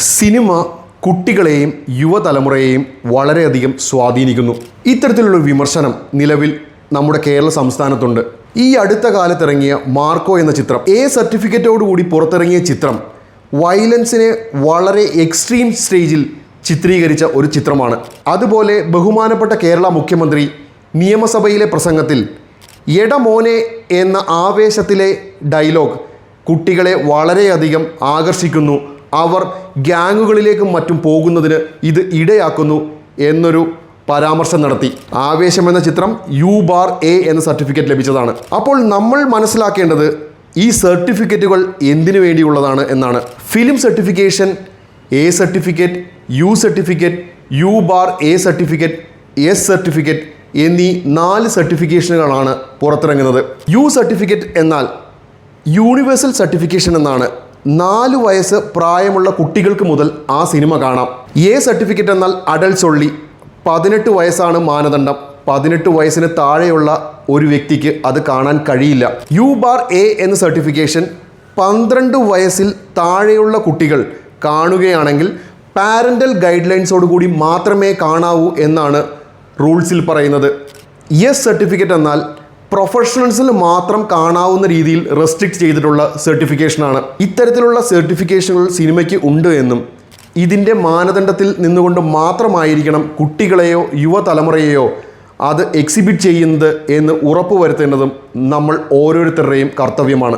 Cinema കുട്ടികളെയും യുവതലമുറയെയും വളരെയധികം സ്വാധീനിക്കുന്നു. ഇത്തരത്തിലുള്ള വിമർശനം നിലവിൽ നമ്മുടെ കേരള സംസ്ഥാനത്തുണ്ട്. ഈ അടുത്ത കാലത്തിറങ്ങിയ മാർക്കോ എന്ന ചിത്രം, എ സർട്ടിഫിക്കറ്റോടുകൂടി പുറത്തിറങ്ങിയ ചിത്രം വയലൻസിനെ വളരെ എക്സ്ട്രീം സ്റ്റേജിൽ ചിത്രീകരിച്ച ഒരു ചിത്രമാണ്. അതുപോലെ ബഹുമാനപ്പെട്ട കേരള മുഖ്യമന്ത്രി നിയമസഭയിലെ പ്രസംഗത്തിൽ എട മോനെ എന്ന ആവേശത്തിലെ ഡയലോഗ് കുട്ടികളെ വളരെയധികം ആകർഷിക്കുന്നു. അവർ ഗ്യാങ്ങുകളിലേക്കും മറ്റും പോകുന്നതിന് ഇത് ഇടയാക്കുന്നു എന്നൊരു പരാമർശം നടത്തി. ആവേശം എന്ന ചിത്രം U/A എന്ന സർട്ടിഫിക്കറ്റ് ലഭിച്ചതാണ്. അപ്പോൾ നമ്മൾ മനസ്സിലാക്കേണ്ടത് ഈ സർട്ടിഫിക്കറ്റുകൾ എന്തിനു വേണ്ടിയുള്ളതാണ് എന്നാണ്. Film certification, A certificate, U certificate, U/A certificate, S certificate എന്നീ 4 സർട്ടിഫിക്കേഷനുകളാണ് പുറത്തിറങ്ങുന്നത്. U സർട്ടിഫിക്കറ്റ് എന്നാൽ യൂണിവേഴ്സൽ സർട്ടിഫിക്കേഷൻ എന്നാണ്. 4 വയസ്സ് പ്രായമുള്ള കുട്ടികൾക്ക് മുതൽ ആ സിനിമ കാണാം. A സർട്ടിഫിക്കറ്റ് എന്നാൽ അഡൾട്ട്സ് ഒള്ളി, 18 വയസ്സാണ് മാനദണ്ഡം. 18 വയസ്സിന് താഴെയുള്ള ഒരു വ്യക്തിക്ക് അത് കാണാൻ കഴിയില്ല. U/A എന്ന സർട്ടിഫിക്കേഷൻ 12 വയസ്സിൽ താഴെയുള്ള കുട്ടികൾ കാണുകയാണെങ്കിൽ പാരൻ്റൽ ഗൈഡ് ലൈൻസോടുകൂടി മാത്രമേ കാണാവൂ എന്നാണ് റൂൾസിൽ പറയുന്നത്. S സർട്ടിഫിക്കറ്റ് എന്നാൽ പ്രൊഫഷണൽസിന് മാത്രം കാണാവുന്ന രീതിയിൽ റെസ്ട്രിക്റ്റ് ചെയ്തിട്ടുള്ള സർട്ടിഫിക്കേഷനാണ്. ഇത്തരത്തിലുള്ള സർട്ടിഫിക്കേഷനുകൾ സിനിമയ്ക്ക് ഉണ്ട് എന്നും ഇതിൻ്റെ മാനദണ്ഡത്തിൽ നിന്നുകൊണ്ട് മാത്രമായിരിക്കണം കുട്ടികളെയോ യുവതലമുറയെയോ അത് എക്സിബിറ്റ് ചെയ്യുന്നത് എന്ന് ഉറപ്പുവരുത്തേണ്ടതും നമ്മൾ ഓരോരുത്തരുടെയും കർത്തവ്യമാണ്.